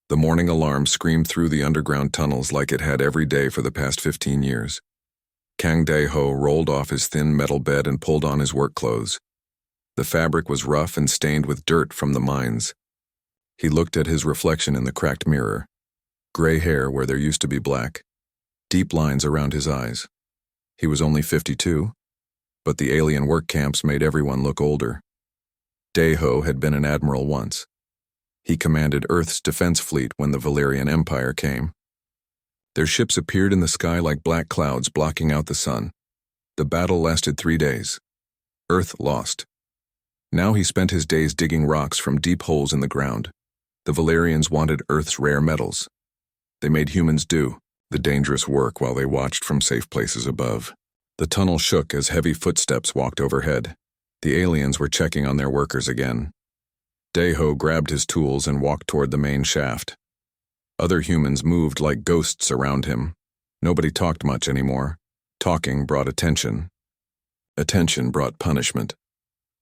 The morning alarm screamed through the underground tunnels like it had every day for the past 15 years. Kang Dae-ho rolled off his thin metal bed and pulled on his work clothes. The fabric was rough and stained with dirt from the mines. He looked at his reflection in the cracked mirror. Gray hair where there used to be black. Deep lines around his eyes. He was only 52, but the alien work camps made everyone look older. Dae-ho had been an admiral once. He commanded Earth's defense fleet when the Valerian Empire came. Their ships appeared in the sky like black clouds blocking out the sun. The battle lasted 3 days. Earth lost. Now he spent his days digging rocks from deep holes in the ground. The Valerians wanted Earth's rare metals. They made humans do the dangerous work while they watched from safe places above. The tunnel shook as heavy footsteps walked overhead. The aliens were checking on their workers again. Dae-ho grabbed his tools and walked toward the main shaft. Other humans moved like ghosts around him. Nobody talked much anymore. Talking brought attention. Attention brought punishment.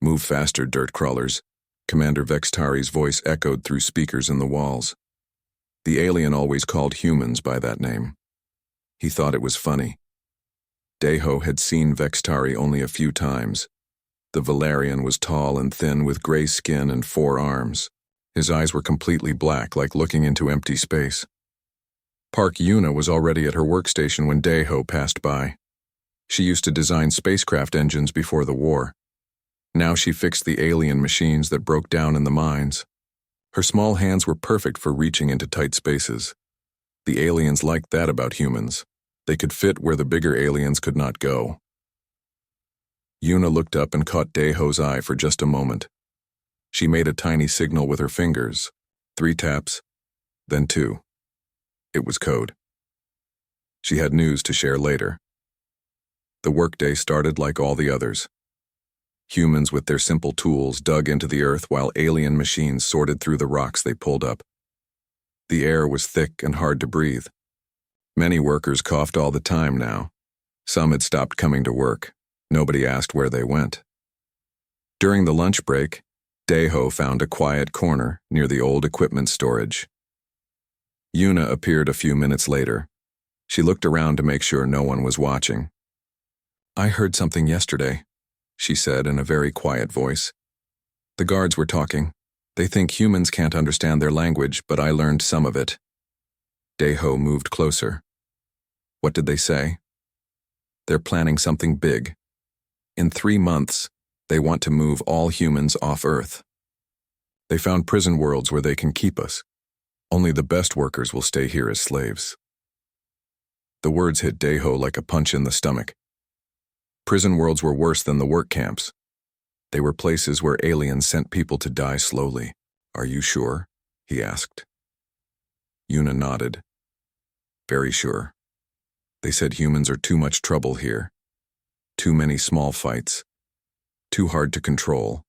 Move faster, dirt crawlers. Commander Vextari's voice echoed through speakers in the walls. The alien always called humans by that name. He thought it was funny. Dae-ho had seen Vextari only a few times. The Valerian was tall and thin with gray skin and 4 arms. His eyes were completely black, like looking into empty space. Park Yuna was already at her workstation when Dae-ho passed by. She used to design spacecraft engines before the war. Now she fixed the alien machines that broke down in the mines. Her small hands were perfect for reaching into tight spaces. The aliens liked that about humans. They could fit where the bigger aliens could not go. Yuna looked up and caught Dae-ho's eye for just a moment. She made a tiny signal with her fingers. 3 taps, then 2. It was code. She had news to share later. The workday started like all the others. Humans with their simple tools dug into the earth while alien machines sorted through the rocks they pulled up. The air was thick and hard to breathe. Many workers coughed all the time now. Some had stopped coming to work. Nobody asked where they went. During the lunch break, Dae-ho found a quiet corner near the old equipment storage. Yuna appeared a few minutes later. She looked around to make sure no one was watching. "I heard something yesterday," she said in a very quiet voice. "The guards were talking. They think humans can't understand their language, but I learned some of it." Dae-ho moved closer. "What did they say?" "They're planning something big. In 3 months, they want to move all humans off Earth. They found prison worlds where they can keep us. Only the best workers will stay here as slaves." The words hit Dae-ho like a punch in the stomach. Prison worlds were worse than the work camps. They were places where aliens sent people to die slowly. "Are you sure?" he asked. Yuna nodded. "Very sure. They said humans are too much trouble here. Too many small fights. Too hard to control.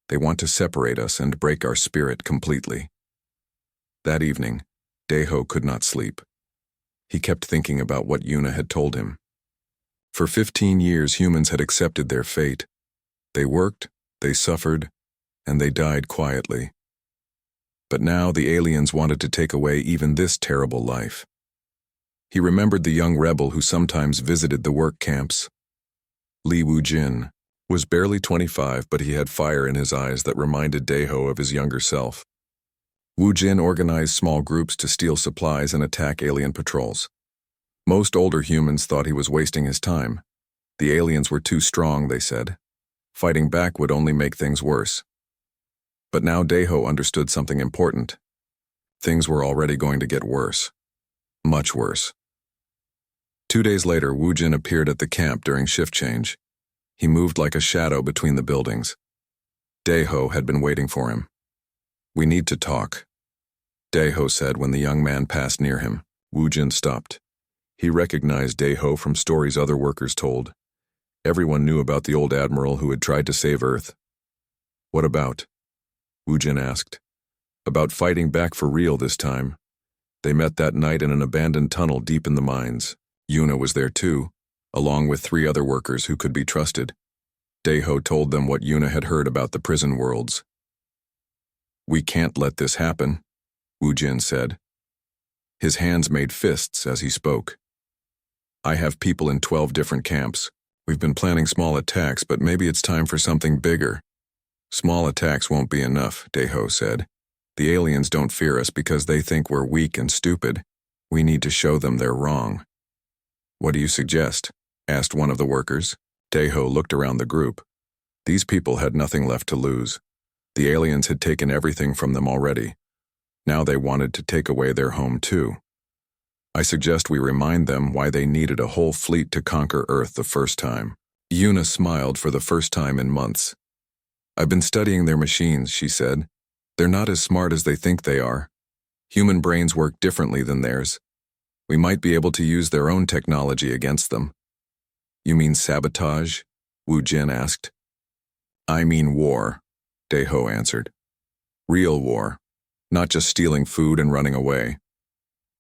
They want to separate us and break our spirit completely." That evening, Dae-ho could not sleep. He kept thinking about what Yuna had told him. For 15 years, humans had accepted their fate. They worked, they suffered, and they died quietly. But now the aliens wanted to take away even this terrible life. He remembered the young rebel who sometimes visited the work camps. Lee Woo-jin was barely 25, but he had fire in his eyes that reminded Dae-ho of his younger self. Woo-jin organized small groups to steal supplies and attack alien patrols. Most older humans thought he was wasting his time. The aliens were too strong, they said. Fighting back would only make things worse. But now Dae-ho understood something important. Things were already going to get worse. Much worse. 2 days later, Woo-jin appeared at the camp during shift change. He moved like a shadow between the buildings. Dae-ho had been waiting for him. "We need to talk," Dae-ho said when the young man passed near him. Woo-jin stopped. He recognized Dae-ho from stories other workers told. Everyone knew about the old admiral who had tried to save Earth. "What about?" Woo-jin asked. "About fighting back for real this time. They met that night in an abandoned tunnel deep in the mines. Yuna was there too, along with 3 other workers who could be trusted. Dae-ho told them what Yuna had heard about the prison worlds. "We can't let this happen," Wu Jin said. His hands made fists as he spoke. I have people in 12 different camps. We've been planning small attacks, but maybe it's time for something bigger. Small attacks won't be enough, Daeho said. The aliens don't fear us because they think we're weak and stupid. We need to show them they're wrong. What do you suggest? Asked one of the workers. Daeho looked around the group. These people had nothing left to lose. The aliens had taken everything from them already. Now they wanted to take away their home too. I suggest we remind them why they needed a whole fleet to conquer Earth the first time. Yuna smiled for the first time in months. I've been studying their machines, she said. They're not as smart as they think they are. Human brains work differently than theirs. We might be able to use their own technology against them. You mean sabotage? Wu Jin asked. I mean war, Daeho answered. Real war, not just stealing food and running away.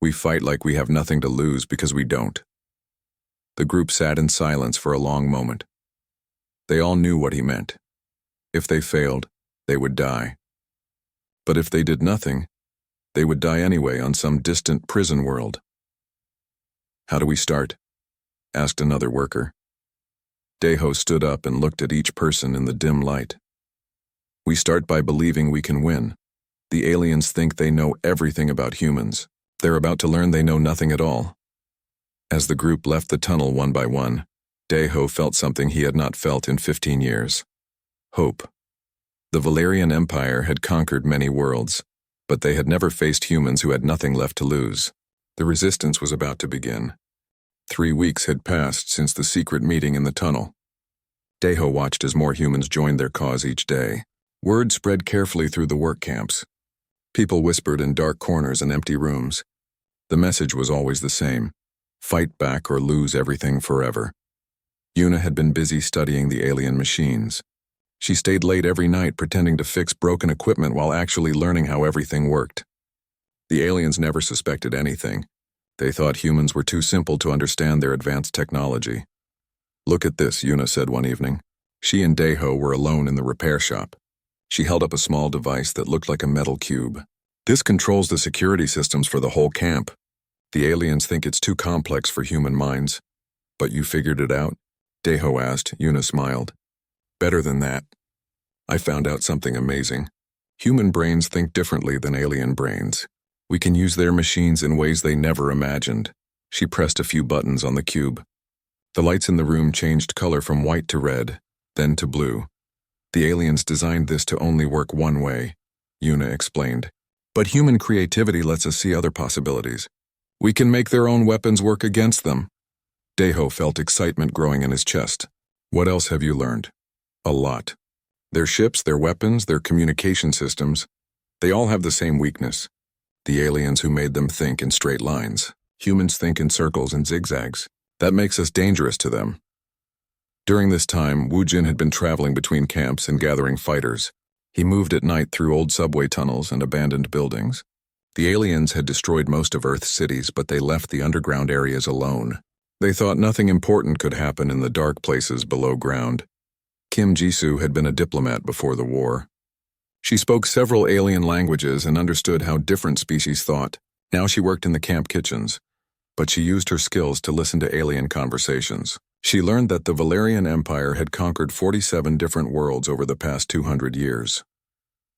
We fight like we have nothing to lose because we don't. The group sat in silence for a long moment. They all knew what he meant. If they failed, they would die. But if they did nothing, they would die anyway on some distant prison world. How do we start? Asked another worker. Daeho stood up and looked at each person in the dim light. We start by believing we can win. The aliens think they know everything about humans. They're about to learn they know nothing at all. As the group left the tunnel one by one, Daeho felt something he had not felt in 15 years. Hope. The Valerian Empire had conquered many worlds, but they had never faced humans who had nothing left to lose. The resistance was about to begin. 3 weeks had passed since the secret meeting in the tunnel. Daeho watched as more humans joined their cause each day. Word spread carefully through the work camps. People whispered in dark corners and empty rooms. The message was always the same: fight back or lose everything forever. Yuna had been busy studying the alien machines. She stayed late every night pretending to fix broken equipment while actually learning how everything worked. The aliens never suspected anything. They thought humans were too simple to understand their advanced technology. Look at this, Yuna said one evening. She and Daeho were alone in the repair shop. She held up a small device that looked like a metal cube. This controls the security systems for the whole camp. The aliens think it's too complex for human minds. But you figured it out? Daeho asked. Yuna smiled. Better than that. I found out something amazing. Human brains think differently than alien brains. We can use their machines in ways they never imagined. She pressed a few buttons on the cube. The lights in the room changed color from white to red, then to blue. The aliens designed this to only work one way, Yuna explained. But human creativity lets us see other possibilities. We can make their own weapons work against them. Daeho felt excitement growing in his chest. What else have you learned? A lot. Their ships, their weapons, their communication systems, they all have the same weakness. The aliens who made them think in straight lines. Humans think in circles and zigzags. That makes us dangerous to them. During this time, Wu Jin had been traveling between camps and gathering fighters. He moved at night through old subway tunnels and abandoned buildings. The aliens had destroyed most of Earth's cities, but they left the underground areas alone. They thought nothing important could happen in the dark places below ground. Kim Jisoo had been a diplomat before the war. She spoke several alien languages and understood how different species thought. Now she worked in the camp kitchens, but she used her skills to listen to alien conversations. She learned that the Valerian Empire had conquered 47 different worlds over the past 200 years.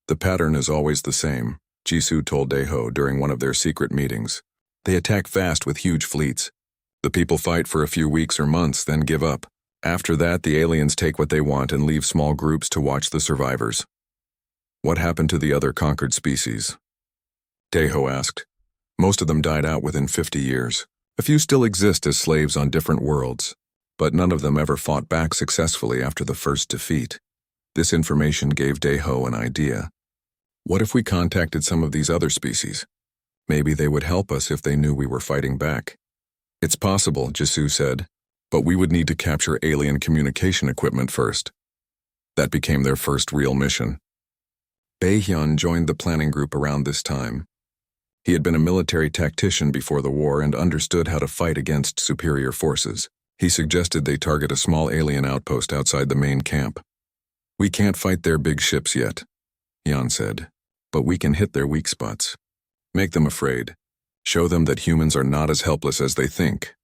The pattern is always the same, Jisoo told Daeho during one of their secret meetings. They attack fast with huge fleets. The people fight for a few weeks or months, then give up. After that, the aliens take what they want and leave small groups to watch the survivors. What happened to the other conquered species? Daeho asked. Most of them died out within 50 years. A few still exist as slaves on different worlds, but none of them ever fought back successfully after the first defeat. This information gave Daeho an idea. What if we contacted some of these other species? Maybe they would help us if they knew we were fighting back. It's possible, Jisoo said, but we would need to capture alien communication equipment first. That became their first real mission. Bae-hyun joined the planning group around this time. He had been a military tactician before the war and understood how to fight against superior forces. He suggested they target a small alien outpost outside the main camp. We can't fight their big ships yet, Hyun said, but we can hit their weak spots. Make them afraid. Show them that humans are not as helpless as they think.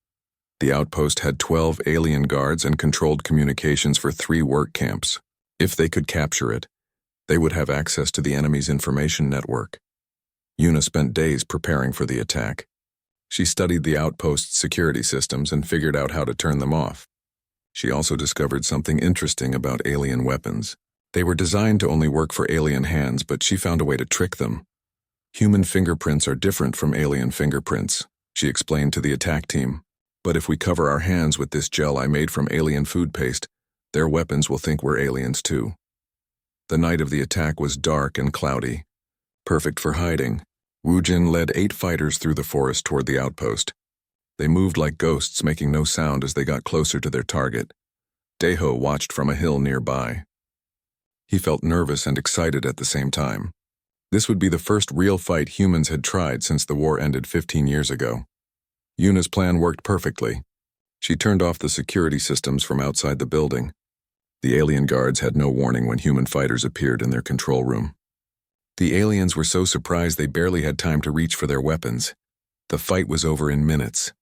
The outpost had 12 alien guards and controlled communications for 3 work camps. If they could capture it, they would have access to the enemy's information network. Yuna spent days preparing for the attack. She studied the outpost's security systems and figured out how to turn them off. She also discovered something interesting about alien weapons. They were designed to only work for alien hands, but she found a way to trick them. Human fingerprints are different from alien fingerprints, she explained to the attack team. But if we cover our hands with this gel I made from alien food paste, their weapons will think we're aliens too. The night of the attack was dark and cloudy, perfect for hiding. Wu Jin led 8 fighters through the forest toward the outpost. They moved like ghosts, making no sound as they got closer to their target. Daeho watched from a hill nearby. He felt nervous and excited at the same time. This would be the first real fight humans had tried since the war ended 15 years ago. Yuna's plan worked perfectly. She turned off the security systems from outside the building. The alien guards had no warning when human fighters appeared in their control room. The aliens were so surprised they barely had time to reach for their weapons. The fight was over in minutes.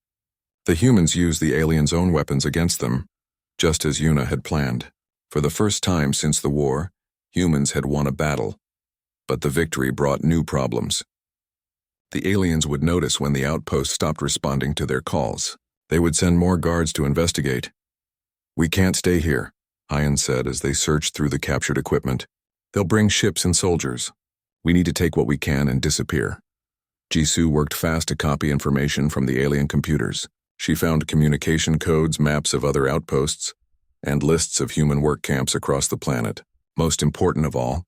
The humans used the aliens' own weapons against them, just as Yuna had planned. For the first time since the war, humans had won a battle. But the victory brought new problems. The aliens would notice when the outpost stopped responding to their calls. They would send more guards to investigate. "We can't stay here," Hyan said as they searched through the captured equipment. "They'll bring ships and soldiers. We need to take what we can and disappear." Jisoo worked fast to copy information from the alien computers. She found communication codes, maps of other outposts, and lists of human work camps across the planet. Most important of all,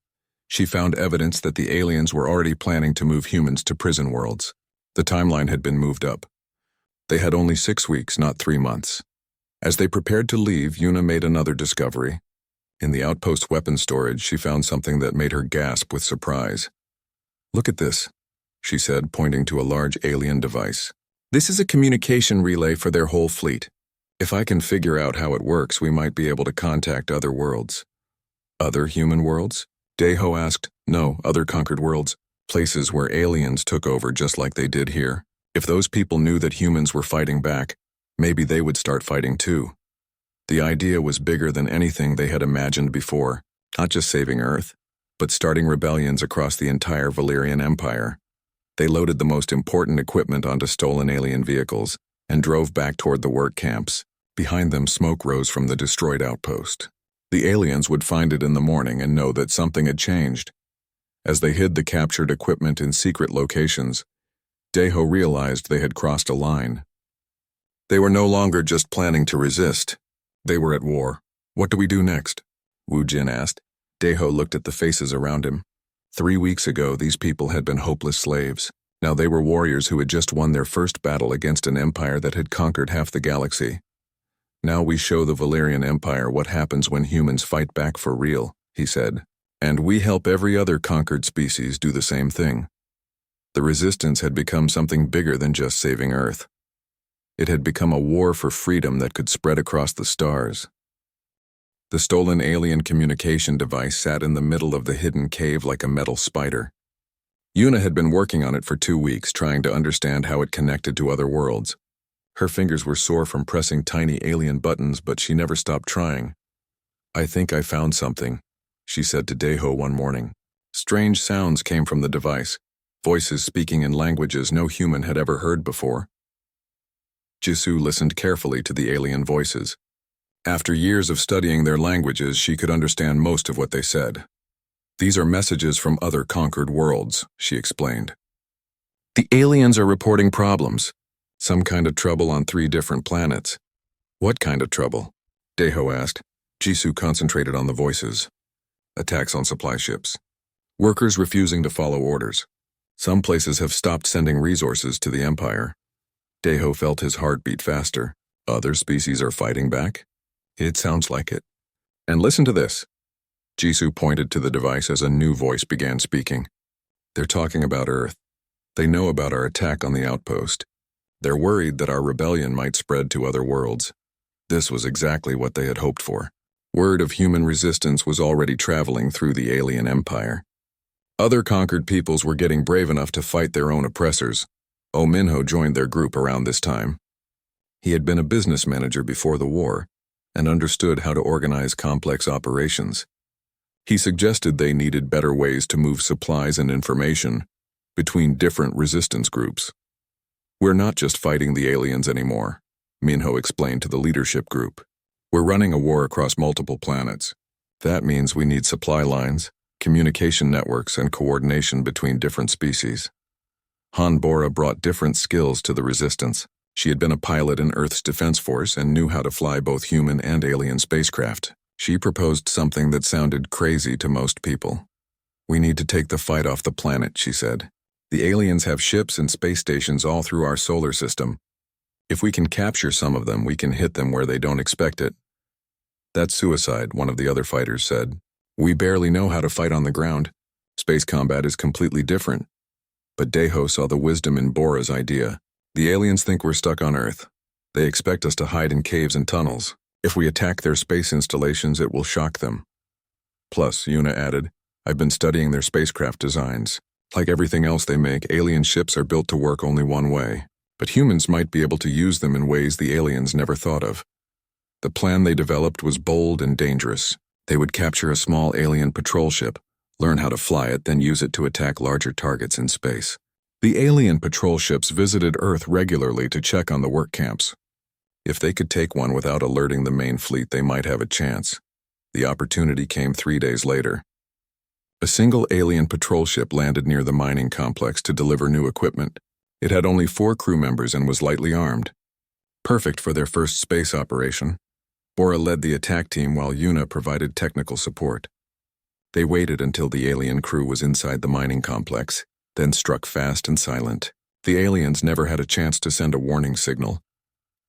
she found evidence that the aliens were already planning to move humans to prison worlds. The timeline had been moved up. They had only 6 weeks, not 3 months. As they prepared to leave, Yuna made another discovery. In the outpost weapon storage, she found something that made her gasp with surprise. "Look at this," she said, pointing to a large alien device. "This is a communication relay for their whole fleet. If I can figure out how it works, we might be able to contact other worlds." "Other human worlds?" Daeho asked. "No, other conquered worlds. Places where aliens took over just like they did here. If those people knew that humans were fighting back, maybe they would start fighting too." The idea was bigger than anything they had imagined before, not just saving Earth, but starting rebellions across the entire Valyrian Empire. They loaded the most important equipment onto stolen alien vehicles and drove back toward the work camps. Behind them, smoke rose from the destroyed outpost. The aliens would find it in the morning and know that something had changed. As they hid the captured equipment in secret locations, Daeho realized they had crossed a line. They were no longer just planning to resist. They were at war. "What do we do next?" Wu Jin asked. Daeho looked at the faces around him. 3 weeks ago, these people had been hopeless slaves. Now they were warriors who had just won their first battle against an empire that had conquered half the galaxy. "Now we show the Valyrian Empire what happens when humans fight back for real," he said. "And we help every other conquered species do the same thing." The resistance had become something bigger than just saving Earth. It had become a war for freedom that could spread across the stars. The stolen alien communication device sat in the middle of the hidden cave like a metal spider. Yuna had been working on it for 2 weeks, trying to understand how it connected to other worlds. Her fingers were sore from pressing tiny alien buttons, but she never stopped trying. "I think I found something," she said to Daeho one morning. Strange sounds came from the device, voices speaking in languages no human had ever heard before. Jisoo listened carefully to the alien voices. After years of studying their languages, she could understand most of what they said. "These are messages from other conquered worlds," she explained. "The aliens are reporting problems. Some kind of trouble on 3 different planets." "What kind of trouble?" Daeho asked. Jisoo concentrated on the voices. "Attacks on supply ships. Workers refusing to follow orders. Some places have stopped sending resources to the Empire." Daeho felt his heart beat faster. "Other species are fighting back?" "It sounds like it." "And listen to this." Jisoo pointed to the device as a new voice began speaking. "They're talking about Earth. They know about our attack on the outpost. They're worried that our rebellion might spread to other worlds." This was exactly what they had hoped for. Word of human resistance was already traveling through the alien empire. Other conquered peoples were getting brave enough to fight their own oppressors. Minho joined their group around this time. He had been a business manager before the war and understood how to organize complex operations. He suggested they needed better ways to move supplies and information between different resistance groups. "We're not just fighting the aliens anymore," Minho explained to the leadership group. "We're running a war across multiple planets. That means we need supply lines, communication networks, and coordination between different species." Bora brought different skills to the resistance. She had been a pilot in Earth's Defense Force and knew how to fly both human and alien spacecraft. She proposed something that sounded crazy to most people. "We need to take the fight off the planet," she said. "The aliens have ships and space stations all through our solar system. If we can capture some of them, we can hit them where they don't expect it." "That's suicide," one of the other fighters said. "We barely know how to fight on the ground. Space combat is completely different." But Deho saw the wisdom in Bora's idea. "The aliens think we're stuck on Earth. They expect us to hide in caves and tunnels. If we attack their space installations, it will shock them." Plus, Yuna added, "I've been studying their spacecraft designs. Like everything else they make, alien ships are built to work only one way. But humans might be able to use them in ways the aliens never thought of." The plan they developed was bold and dangerous. They would capture a small alien patrol ship, learn how to fly it, then use it to attack larger targets in space. The alien patrol ships visited Earth regularly to check on the work camps. If they could take one without alerting the main fleet, they might have a chance. The opportunity came 3 days later. A single alien patrol ship landed near the mining complex to deliver new equipment. It had only 4 crew members and was lightly armed. Perfect for their first space operation. Bora led the attack team while Yuna provided technical support. They waited until the alien crew was inside the mining complex, then struck fast and silent. The aliens never had a chance to send a warning signal.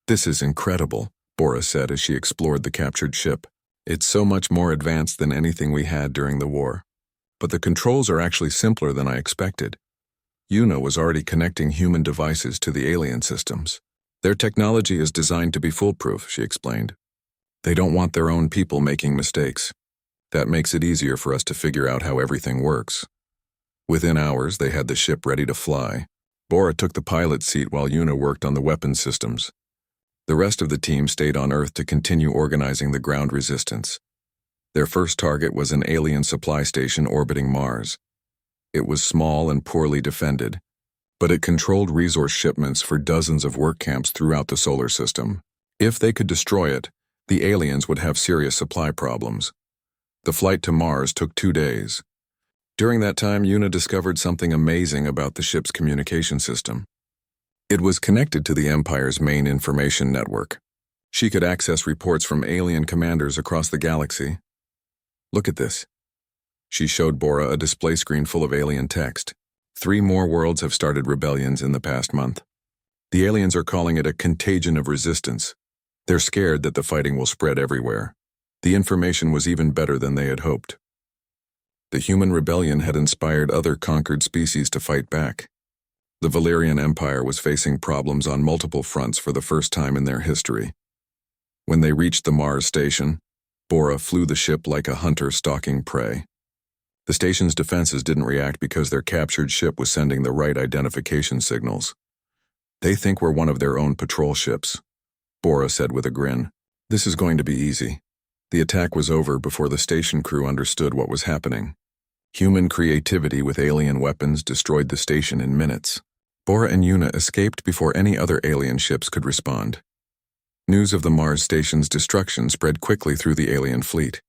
"This is incredible," Bora said as she explored the captured ship. "It's so much more advanced than anything we had during the war. But the controls are actually simpler than I expected." Yuna was already connecting human devices to the alien systems. "Their technology is designed to be foolproof," she explained. "They don't want their own people making mistakes. That makes it easier for us to figure out how everything works." Within hours, they had the ship ready to fly. Bora took the pilot seat while Yuna worked on the weapons systems. The rest of the team stayed on Earth to continue organizing the ground resistance. Their first target was an alien supply station orbiting Mars. It was small and poorly defended, but it controlled resource shipments for dozens of work camps throughout the solar system. If they could destroy it, the aliens would have serious supply problems. The flight to Mars took 2 days. During that time, Yuna discovered something amazing about the ship's communication system. It was connected to the Empire's main information network. She could access reports from alien commanders across the galaxy. "Look at this." She showed Bora a display screen full of alien text. 3 more worlds have started rebellions in the past month. The aliens are calling it a contagion of resistance. They're scared that the fighting will spread everywhere. The information was even better than they had hoped. The human rebellion had inspired other conquered species to fight back. The Valerian Empire was facing problems on multiple fronts for the first time in their history. When they reached the Mars station, Bora flew the ship like a hunter stalking prey. The station's defenses didn't react because their captured ship was sending the right identification signals. "They think we're one of their own patrol ships," Bora said with a grin. "This is going to be easy." The attack was over before the station crew understood what was happening. Human creativity with alien weapons destroyed the station in minutes. Bora and Yuna escaped before any other alien ships could respond. News of the Mars station's destruction spread quickly through the alien fleet.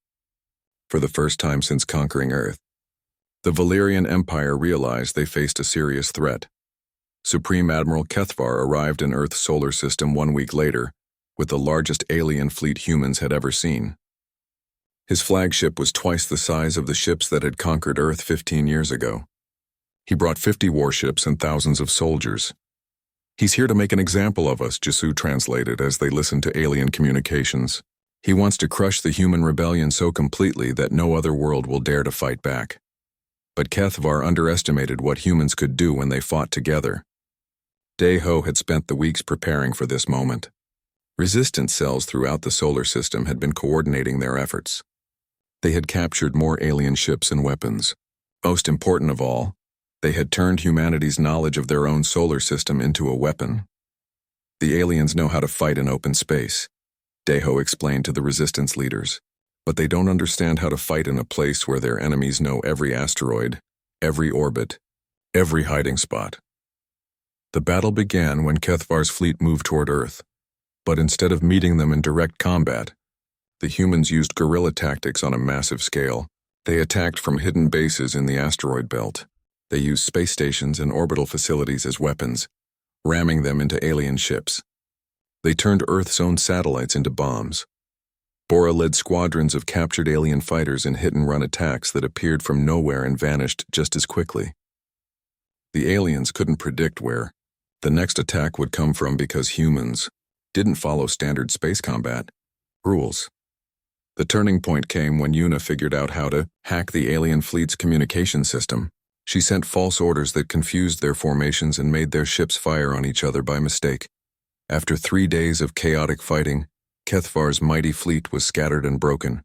For the first time since conquering Earth, the Valerian Empire realized they faced a serious threat. Supreme Admiral Kethvar arrived in Earth's solar system 1 week later, with the largest alien fleet humans had ever seen. His flagship was twice the size of the ships that had conquered Earth 15 years ago. He brought 50 warships and thousands of soldiers. "He's here to make an example of us," Jisu translated as they listened to alien communications. "He wants to crush the human rebellion so completely that no other world will dare to fight back." But Kethvar underestimated what humans could do when they fought together. Deho had spent the weeks preparing for this moment. Resistance cells throughout the solar system had been coordinating their efforts. They had captured more alien ships and weapons. Most important of all, they had turned humanity's knowledge of their own solar system into a weapon. The aliens know how to fight in open space, Deho explained to the resistance leaders, but they don't understand how to fight in a place where their enemies know every asteroid, every orbit, every hiding spot. The battle began when Kethvar's fleet moved toward Earth, but instead of meeting them in direct combat, the humans used guerrilla tactics on a massive scale. They attacked from hidden bases in the asteroid belt. They used space stations and orbital facilities as weapons, ramming them into alien ships. They turned Earth's own satellites into bombs. Bora led squadrons of captured alien fighters in hit-and-run attacks that appeared from nowhere and vanished just as quickly. The aliens couldn't predict where the next attack would come from because humans didn't follow standard space combat rules. The turning point came when Yuna figured out how to hack the alien fleet's communication system. She sent false orders that confused their formations and made their ships fire on each other by mistake. After 3 days of chaotic fighting, Kethvar's mighty fleet was scattered and broken.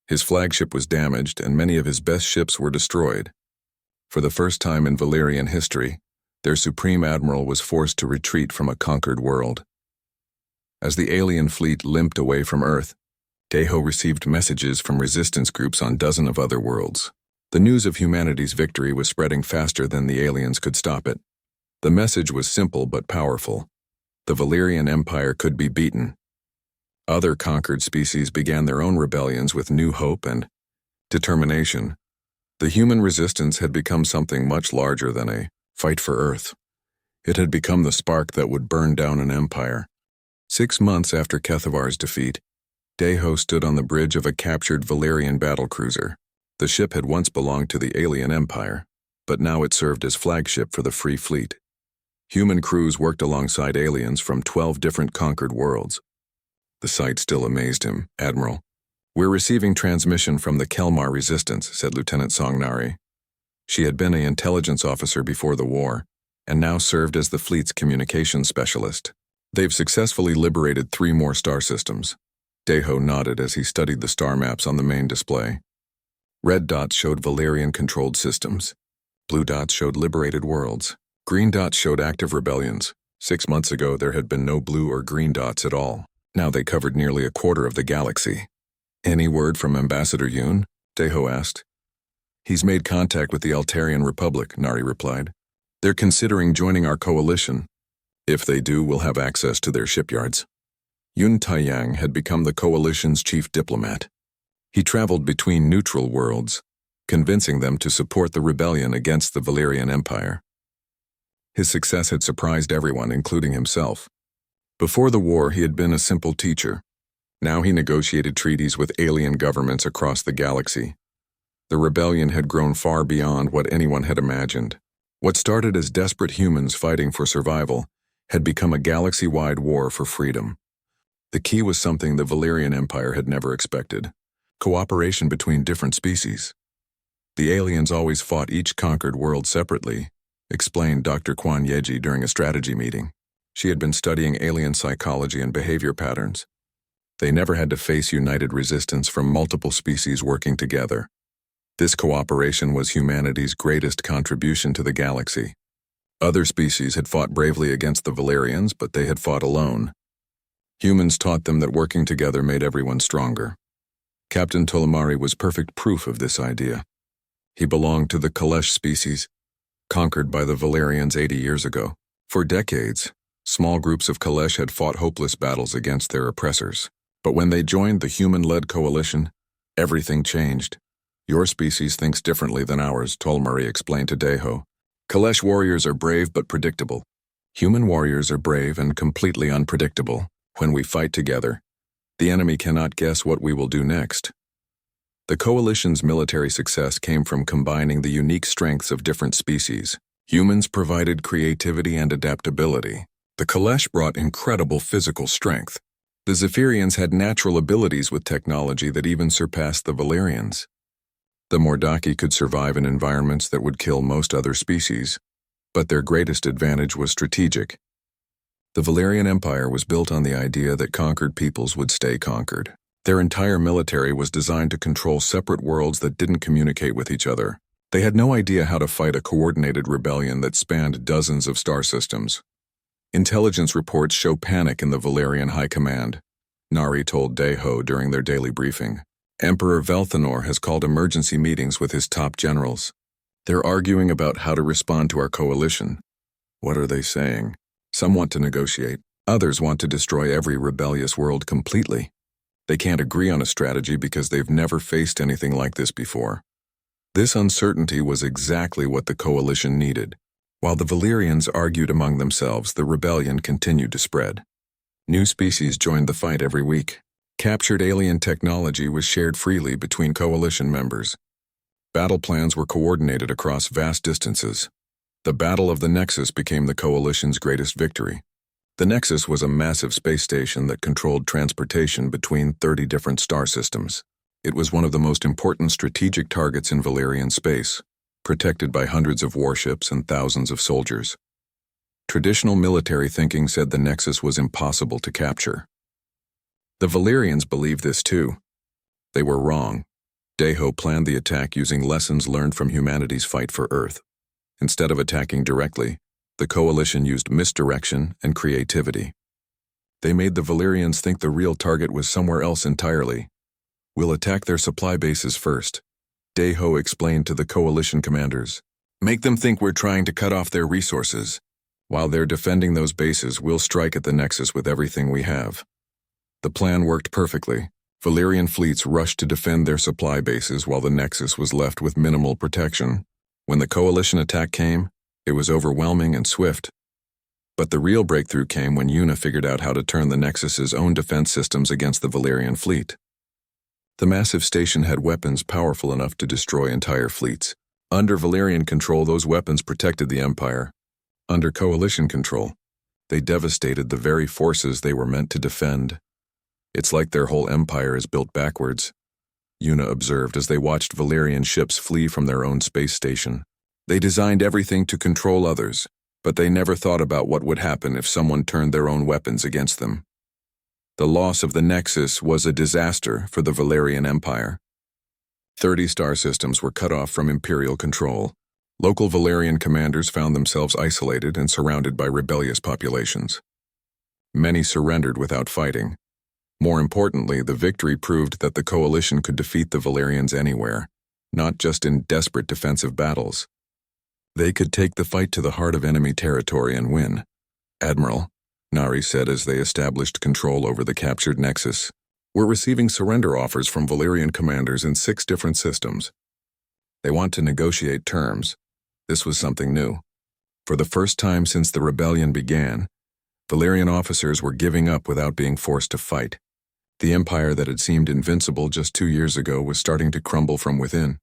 His flagship was damaged and many of his best ships were destroyed. For the first time in Valyrian history, their supreme admiral was forced to retreat from a conquered world. As the alien fleet limped away from Earth, Deho received messages from resistance groups on dozens of other worlds. The news of humanity's victory was spreading faster than the aliens could stop it. The message was simple but powerful. The Valyrian Empire could be beaten. Other conquered species began their own rebellions with new hope and determination. The human resistance had become something much larger than a fight for Earth. It had become the spark that would burn down an empire. 6 months after Kethavar's defeat, Deho stood on the bridge of a captured Valyrian battlecruiser. The ship had once belonged to the alien empire, but now it served as flagship for the Free Fleet. Human crews worked alongside aliens from 12 different conquered worlds. The sight still amazed him. "Admiral, we're receiving transmission from the Kelmar Resistance," said Lieutenant Songnari. She had been an intelligence officer before the war, and now served as the fleet's communications specialist. "They've successfully liberated 3 more star systems." Deho nodded as he studied the star maps on the main display. Red dots showed Valyrian-controlled systems. Blue dots showed liberated worlds. Green dots showed active rebellions. 6 months ago, there had been no blue or green dots at all. Now they covered nearly a quarter of the galaxy. "Any word from Ambassador Yoon?" Deho asked. "He's made contact with the Altarian Republic," Nari replied. "They're considering joining our coalition. If they do, we'll have access to their shipyards." Yun Taiyang had become the coalition's chief diplomat. He traveled between neutral worlds, convincing them to support the rebellion against the Valyrian Empire. His success had surprised everyone, including himself. Before the war, he had been a simple teacher. Now he negotiated treaties with alien governments across the galaxy. The rebellion had grown far beyond what anyone had imagined. What started as desperate humans fighting for survival had become a galaxy-wide war for freedom. The key was something the Valyrian Empire had never expected: cooperation between different species. "The aliens always fought each conquered world separately," explained Dr. Kwan Yeji during a strategy meeting. She had been studying alien psychology and behavior patterns. They never had to face united resistance from multiple species working together. This cooperation was humanity's greatest contribution to the galaxy. Other species had fought bravely against the Valyrians, but they had fought alone. Humans taught them that working together made everyone stronger. Captain Tolomari was perfect proof of this idea. He belonged to the Kalesh species, conquered by the Valyrians 80 years ago. For decades, small groups of Kalesh had fought hopeless battles against their oppressors. But when they joined the human-led coalition, everything changed. "Your species thinks differently than ours," Tolomari explained to Deho. "Kalesh warriors are brave but predictable. Human warriors are brave and completely unpredictable. When we fight together, the enemy cannot guess what we will do next." The coalition's military success came from combining the unique strengths of different species. Humans provided creativity and adaptability. The Kalesh brought incredible physical strength. The Zephyrians had natural abilities with technology that even surpassed the Valyrians. The Mordaki could survive in environments that would kill most other species, but their greatest advantage was strategic. The Valyrian Empire was built on the idea that conquered peoples would stay conquered. Their entire military was designed to control separate worlds that didn't communicate with each other. They had no idea how to fight a coordinated rebellion that spanned dozens of star systems. Intelligence reports show panic in the Valerian High Command, Nari told Deho during their daily briefing. Emperor Velthanor has called emergency meetings with his top generals. They're arguing about how to respond to our coalition. What are they saying? Some want to negotiate. Others want to destroy every rebellious world completely. They can't agree on a strategy because they've never faced anything like this before. This uncertainty was exactly what the coalition needed. While the Valerians argued among themselves, the rebellion continued to spread. New species joined the fight every week. Captured alien technology was shared freely between coalition members. Battle plans were coordinated across vast distances. The Battle of the Nexus became the coalition's greatest victory. The Nexus was a massive space station that controlled transportation between 30 different star systems. It was one of the most important strategic targets in Valerian space, protected by hundreds of warships and thousands of soldiers. Traditional military thinking said the Nexus was impossible to capture. The Valerians believed this too. They were wrong. Deho planned the attack using lessons learned from humanity's fight for Earth. Instead of attacking directly, the coalition used misdirection and creativity. They made the Valerians think the real target was somewhere else entirely. We'll attack their supply bases first, Deho explained to the coalition commanders. Make them think we're trying to cut off their resources. While they're defending those bases, we'll strike at the Nexus with everything we have. The plan worked perfectly. Valerian fleets rushed to defend their supply bases while the Nexus was left with minimal protection. When the coalition attack came, it was overwhelming and swift. But the real breakthrough came when Una figured out how to turn the Nexus's own defense systems against the Valerian fleet. The massive station had weapons powerful enough to destroy entire fleets. Under Valerian control, those weapons protected the Empire. Under coalition control, they devastated the very forces they were meant to defend. It's like their whole empire is built backwards, Una observed as they watched Valerian ships flee from their own space station. They designed everything to control others, but they never thought about what would happen if someone turned their own weapons against them. The loss of the Nexus was a disaster for the Valerian Empire. 30 star systems were cut off from Imperial control. Local Valerian commanders found themselves isolated and surrounded by rebellious populations. Many surrendered without fighting. More importantly, the victory proved that the coalition could defeat the Valerians anywhere, not just in desperate defensive battles. They could take the fight to the heart of enemy territory and win. Admiral, Nari said as they established control over the captured Nexus, we're receiving surrender offers from Valerian commanders in 6 different systems. They want to negotiate terms. This was something new. For the first time since the rebellion began, Valerian officers were giving up without being forced to fight. The empire that had seemed invincible just 2 years ago was starting to crumble from within.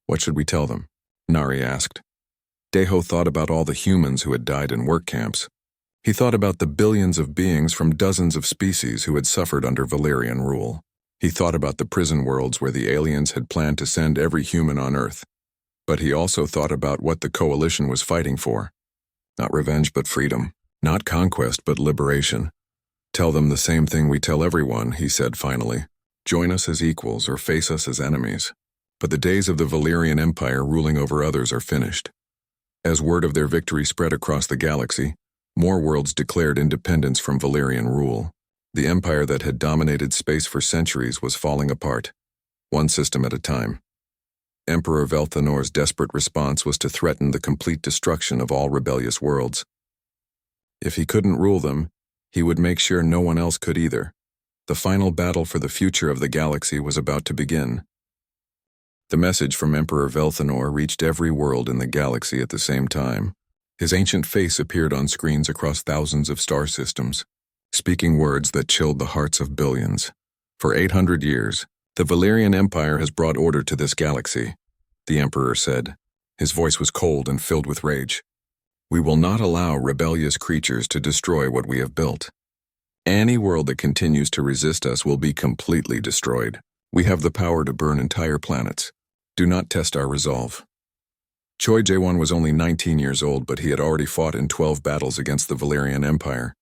What should we tell them? Nari asked. Deho thought about all the humans who had died in work camps. He thought about the billions of beings from dozens of species who had suffered under Valerian rule. He thought about the prison worlds where the aliens had planned to send every human on Earth. But he also thought about what the coalition was fighting for. Not revenge, but freedom. Not conquest, but liberation. Tell them the same thing we tell everyone, he said finally. Join us as equals or face us as enemies. But the days of the Valerian Empire ruling over others are finished. As word of their victory spread across the galaxy, more worlds declared independence from Valerian rule. The empire that had dominated space for centuries was falling apart, one system at a time. Emperor Velthanor's desperate response was to threaten the complete destruction of all rebellious worlds. If he couldn't rule them, he would make sure no one else could either. The final battle for the future of the galaxy was about to begin. The message from Emperor Velthanor reached every world in the galaxy at the same time. His ancient face appeared on screens across thousands of star systems, speaking words that chilled the hearts of billions. For 800 years, the Valerian Empire has brought order to this galaxy, the Emperor said. His voice was cold and filled with rage. We will not allow rebellious creatures to destroy what we have built. Any world that continues to resist us will be completely destroyed. We have the power to burn entire planets. Do not test our resolve. Choi Jae-won was only 19 years old, but he had already fought in 12 battles against the Valerian Empire.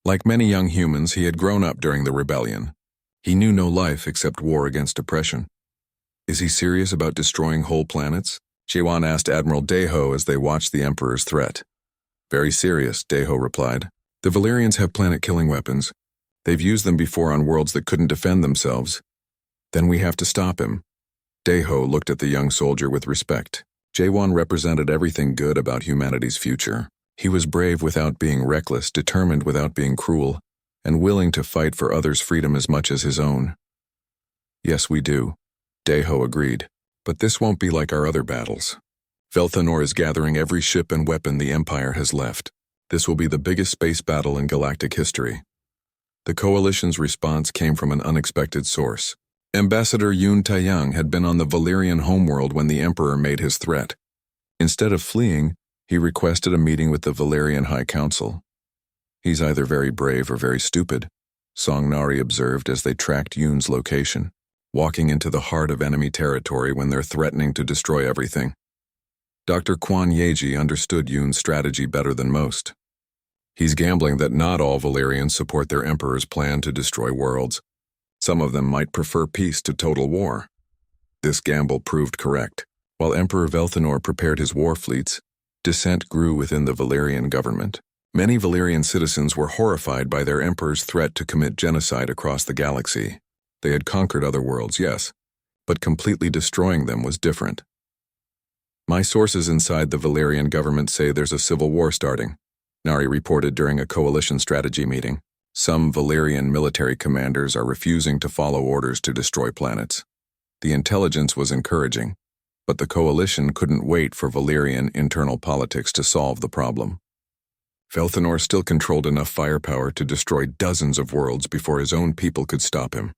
Like many young humans, he had grown up during the rebellion. He knew no life except war against oppression. Is he serious about destroying whole planets? Jiwan asked Admiral Deho as they watched the Emperor's threat. Very serious, Deho replied. The Valerians have planet-killing weapons. They've used them before on worlds that couldn't defend themselves. Then we have to stop him. Deho looked at the young soldier with respect. Jaewon represented everything good about humanity's future. He was brave without being reckless, determined without being cruel, and willing to fight for others' freedom as much as his own. Yes, we do, Deho agreed. But this won't be like our other battles. Velthanor is gathering every ship and weapon the Empire has left. This will be the biggest space battle in galactic history. The Coalition's response came from an unexpected source. Ambassador Yoon Taeyang had been on the Valerian homeworld when the Emperor made his threat. Instead of fleeing, he requested a meeting with the Valerian High Council. He's either very brave or very stupid, Song Nari observed as they tracked Yoon's location, walking into the heart of enemy territory when they're threatening to destroy everything. Dr. Kwon Yeji understood Yoon's strategy better than most. He's gambling that not all Valerians support their Emperor's plan to destroy worlds. Some of them might prefer peace to total war. This gamble proved correct. While Emperor Velthanor prepared his war fleets, dissent grew within the Valerian government. Many Valerian citizens were horrified by their Emperor's threat to commit genocide across the galaxy. They had conquered other worlds, yes, but completely destroying them was different. My sources inside the Valerian government say there's a civil war starting, Nari reported during a coalition strategy meeting. Some Valerian military commanders are refusing to follow orders to destroy planets. The intelligence was encouraging, but the coalition couldn't wait for Valerian internal politics to solve the problem. Velthanor still controlled enough firepower to destroy dozens of worlds before his own people could stop him.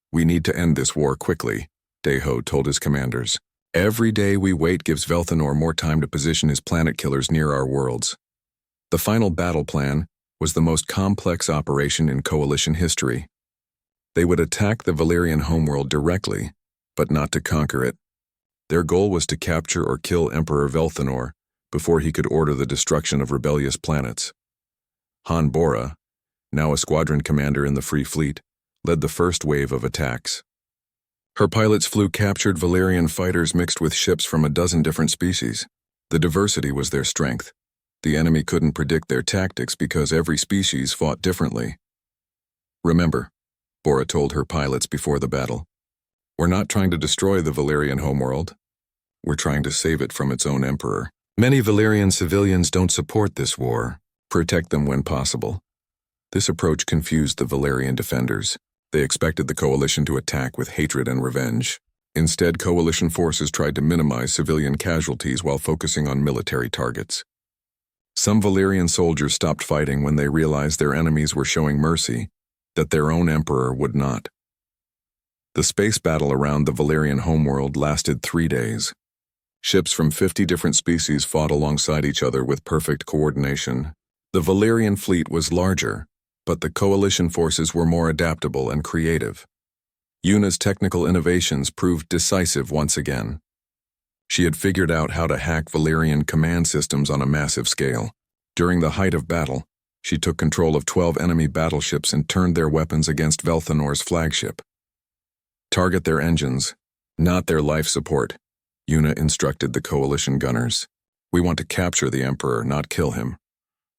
We need to end this war quickly, Deho told his commanders. Every day we wait gives Velthanor more time to position his planet killers near our worlds. The final battle plan was the most complex operation in coalition history. They would attack the Valerian homeworld directly, but not to conquer it. Their goal was to capture or kill Emperor Velthanor before he could order the destruction of rebellious planets. Han Bora, now a squadron commander in the Free Fleet, led the first wave of attacks. Her pilots flew captured Valerian fighters mixed with ships from a dozen different species. The diversity was their strength. The enemy couldn't predict their tactics because every species fought differently. Remember, Bora told her pilots before the battle, we're not trying to destroy the Valerian homeworld. We're trying to save it from its own emperor. Many Valerian civilians don't support this war. Protect them when possible. This approach confused the Valerian defenders. They expected the coalition to attack with hatred and revenge. Instead, coalition forces tried to minimize civilian casualties while focusing on military targets. Some Valerian soldiers stopped fighting when they realized their enemies were showing mercy, that their own emperor would not. The space battle around the Valerian homeworld lasted 3 days. Ships from 50 different species fought alongside each other with perfect coordination. The Valerian fleet was larger, but the coalition forces were more adaptable and creative. Yuna's technical innovations proved decisive once again. She had figured out how to hack Valerian command systems on a massive scale. During the height of battle, she took control of 12 enemy battleships and turned their weapons against Velthanor's flagship. Target their engines, not their life support, Yuna instructed the coalition gunners. We want to capture the Emperor, not kill him.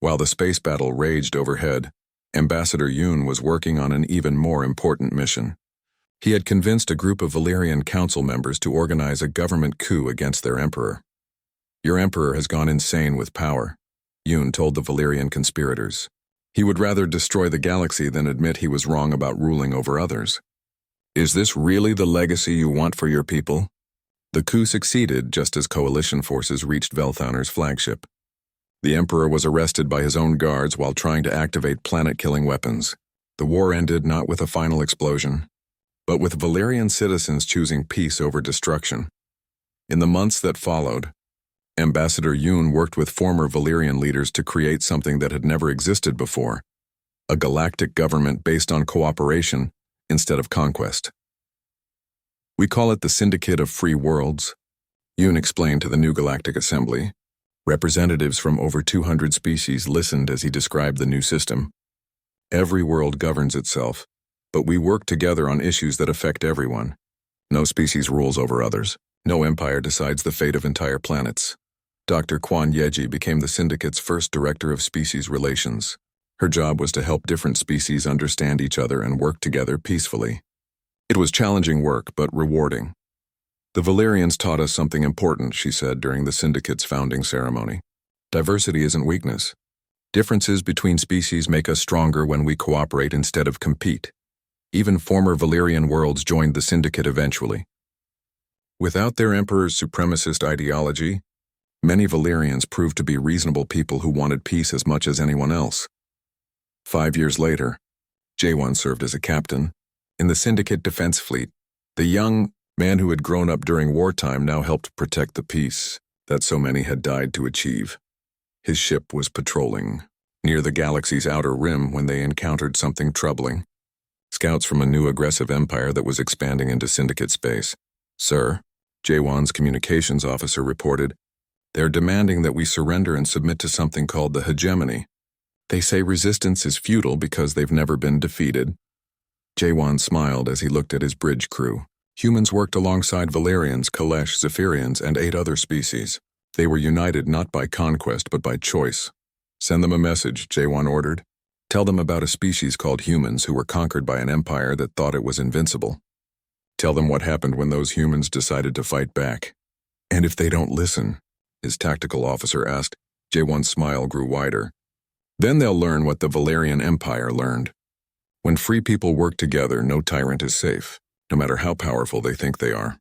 While the space battle raged overhead, Ambassador Yoon was working on an even more important mission. He had convinced a group of Valerian council members to organize a government coup against their emperor. Your emperor has gone insane with power, Yoon told the Valerian conspirators. He would rather destroy the galaxy than admit he was wrong about ruling over others. Is this really the legacy you want for your people? The coup succeeded just as coalition forces reached Velthanor's flagship. The emperor was arrested by his own guards while trying to activate planet-killing weapons. The war ended not with a final explosion, but with Valerian citizens choosing peace over destruction. In the months that followed, Ambassador Yoon worked with former Valerian leaders to create something that had never existed before, a galactic government based on cooperation instead of conquest. We call it the Syndicate of Free Worlds, Yoon explained to the new Galactic Assembly. Representatives from over 200 species listened as he described the new system. Every world governs itself, but we work together on issues that affect everyone. No species rules over others. No empire decides the fate of entire planets. Dr. Kwan Yeji became the syndicate's first director of species relations. Her job was to help different species understand each other and work together peacefully. It was challenging work, but rewarding. The Valerians taught us something important, she said during the syndicate's founding ceremony. Diversity isn't weakness. Differences between species make us stronger when we cooperate instead of compete. Even former Valerian worlds joined the syndicate eventually. Without their emperor's supremacist ideology, many Valerians proved to be reasonable people who wanted peace as much as anyone else. 5 years later, J1 served as a captain in the syndicate defense fleet. The young man who had grown up during wartime now helped protect the peace that so many had died to achieve. His ship was patrolling near the galaxy's outer rim when they encountered something troubling. Scouts from a new aggressive empire that was expanding into syndicate space. Sir, J1's communications officer reported, they're demanding that we surrender and submit to something called the hegemony. They say resistance is futile because they've never been defeated. J1 smiled as he looked at his bridge crew. Humans worked alongside Valerians, Kalesh, Zephyrians, and 8 other species. They were united not by conquest but by choice. Send them a message, J1 ordered. Tell them about a species called humans who were conquered by an empire that thought it was invincible. Tell them what happened when those humans decided to fight back. And if they don't listen, his tactical officer asked. J1's smile grew wider. Then they'll learn what the Valerian Empire learned. When free people work together, no tyrant is safe, no matter how powerful they think they are.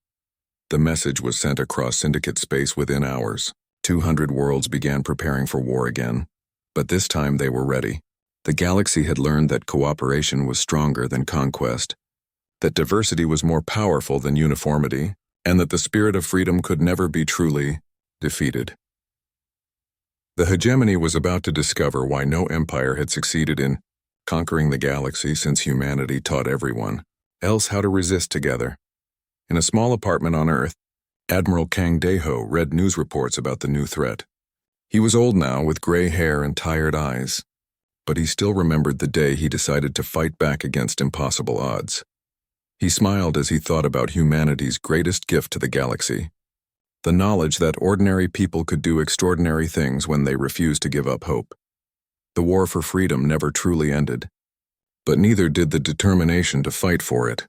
The message was sent across syndicate space within hours. 200 worlds began preparing for war again. But this time they were ready. The galaxy had learned that cooperation was stronger than conquest, that diversity was more powerful than uniformity, and that the spirit of freedom could never be truly defeated. The hegemony was about to discover why no empire had succeeded in conquering the galaxy since humanity taught everyone else how to resist together. In a small apartment on Earth, Admiral Kang Daeho read news reports about the new threat. He was old now, with gray hair and tired eyes, but he still remembered the day he decided to fight back against impossible odds. He smiled as he thought about humanity's greatest gift to the galaxy, the knowledge that ordinary people could do extraordinary things when they refused to give up hope. The war for freedom never truly ended, but neither did the determination to fight for it.